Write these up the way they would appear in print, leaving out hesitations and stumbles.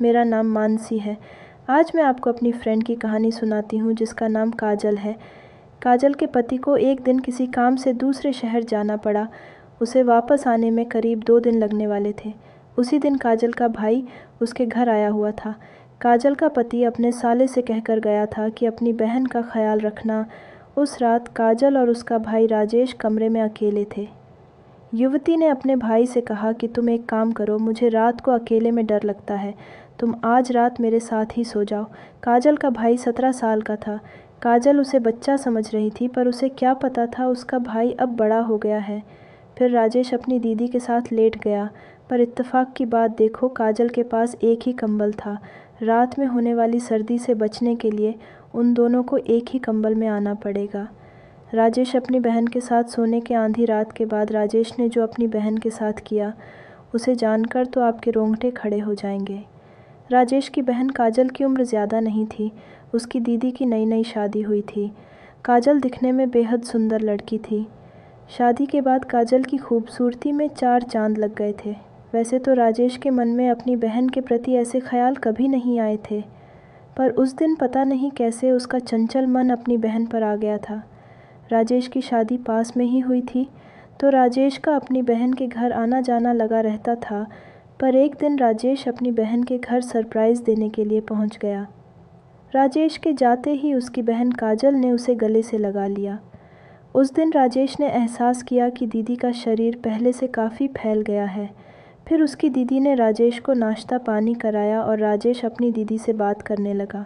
मेरा नाम मानसी है। आज मैं आपको अपनी फ्रेंड की कहानी सुनाती हूँ जिसका नाम काजल है। काजल के पति को एक दिन किसी काम से दूसरे शहर जाना पड़ा। उसे वापस आने में करीब 2 दिन लगने वाले थे। उसी दिन काजल का भाई उसके घर आया हुआ था। काजल का पति अपने साले से कहकर गया था कि अपनी बहन का ख्याल रखना। उस रात काजल और उसका भाई राजेश कमरे में अकेले थे। युवती ने अपने भाई से कहा कि तुम एक काम करो, मुझे रात को अकेले में डर लगता है, तुम आज रात मेरे साथ ही सो जाओ। काजल का भाई 17 साल का था। काजल उसे बच्चा समझ रही थी, पर उसे क्या पता था उसका भाई अब बड़ा हो गया है। फिर राजेश अपनी दीदी के साथ लेट गया, पर इत्तेफाक की बात देखो, काजल के पास एक ही कंबल था। रात में होने वाली सर्दी से बचने के लिए उन दोनों को एक ही कंबल में आना पड़ेगा। राजेश अपनी बहन के साथ सोने के आधी रात के बाद राजेश ने जो अपनी बहन के साथ किया, उसे जानकर तो आपके रोंगटे खड़े हो जाएंगे। राजेश की बहन काजल की उम्र ज़्यादा नहीं थी। उसकी दीदी की नई नई शादी हुई थी। काजल दिखने में बेहद सुंदर लड़की थी। शादी के बाद काजल की खूबसूरती में 4 चांद लग गए थे। वैसे तो राजेश के मन में अपनी बहन के प्रति ऐसे ख्याल कभी नहीं आए थे, पर उस दिन पता नहीं कैसे उसका चंचल मन अपनी बहन पर आ गया था। राजेश की शादी पास में ही हुई थी, तो राजेश का अपनी बहन के घर आना जाना लगा रहता था। पर एक दिन राजेश अपनी बहन के घर सरप्राइज़ देने के लिए पहुंच गया। राजेश के जाते ही उसकी बहन काजल ने उसे गले से लगा लिया। उस दिन राजेश ने एहसास किया कि दीदी का शरीर पहले से काफ़ी फैल गया है। फिर उसकी दीदी ने राजेश को नाश्ता पानी कराया और राजेश अपनी दीदी से बात करने लगा।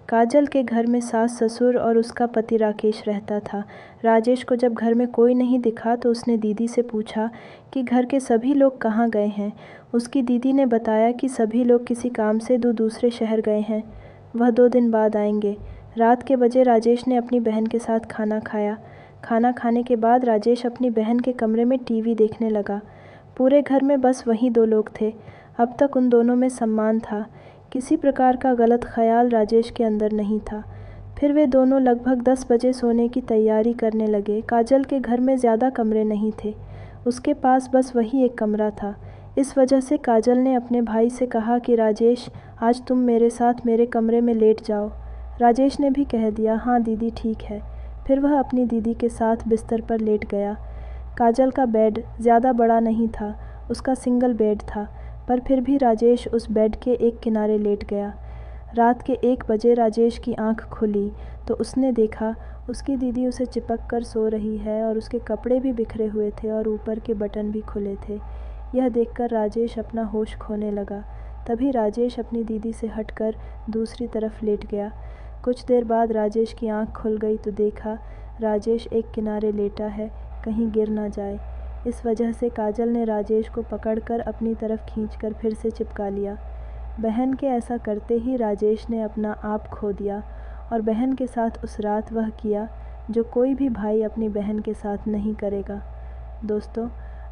काजल के घर में सास ससुर और उसका पति राकेश रहता था। राजेश को जब घर में कोई नहीं दिखा तो उसने दीदी से पूछा कि घर के सभी लोग कहाँ गए हैं। उसकी दीदी ने बताया कि सभी लोग किसी काम से दूसरे शहर गए हैं, वह 2 दिन बाद आएंगे। रात के बजे राजेश ने अपनी बहन के साथ खाना खाया। खाना खाने के बाद राजेश अपनी बहन के कमरे में टीवी देखने लगा। पूरे घर में बस वही 2 लोग थे। अब तक उन दोनों में सम्मान था। किसी प्रकार का गलत ख्याल राजेश के अंदर नहीं था। फिर वे दोनों लगभग 10 बजे सोने की तैयारी करने लगे। काजल के घर में ज़्यादा कमरे नहीं थे, उसके पास बस वही एक कमरा था। इस वजह से काजल ने अपने भाई से कहा कि राजेश, आज तुम मेरे साथ मेरे कमरे में लेट जाओ। राजेश ने भी कह दिया, हाँ दीदी ठीक है। फिर वह अपनी दीदी के साथ बिस्तर पर लेट गया। काजल का बेड ज़्यादा बड़ा नहीं था, उसका सिंगल बेड था, पर फिर भी राजेश उस बेड के एक किनारे लेट गया। रात के 1 बजे राजेश की आंख खुली तो उसने देखा उसकी दीदी उसे चिपक कर सो रही है और उसके कपड़े भी बिखरे हुए थे और ऊपर के बटन भी खुले थे। यह देखकर राजेश अपना होश खोने लगा। तभी राजेश अपनी दीदी से हटकर दूसरी तरफ लेट गया। कुछ देर बाद राजेश की आंख खुल गई तो देखा राजेश एक किनारे लेटा है, कहीं गिर ना जाए। इस वजह से काजल ने राजेश को पकड़कर अपनी तरफ खींचकर फिर से चिपका लिया। बहन के ऐसा करते ही राजेश ने अपना आप खो दिया और बहन के साथ उस रात वह किया जो कोई भी भाई अपनी बहन के साथ नहीं करेगा। दोस्तों,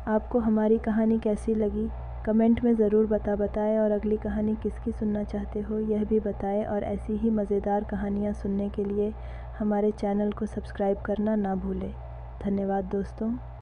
आपको हमारी कहानी कैसी लगी कमेंट में ज़रूर बताएं और अगली कहानी किसकी सुनना चाहते हो यह भी बताएं। और ऐसी ही मज़ेदार कहानियाँ सुनने के लिए हमारे चैनल को सब्सक्राइब करना ना भूलें। धन्यवाद दोस्तों।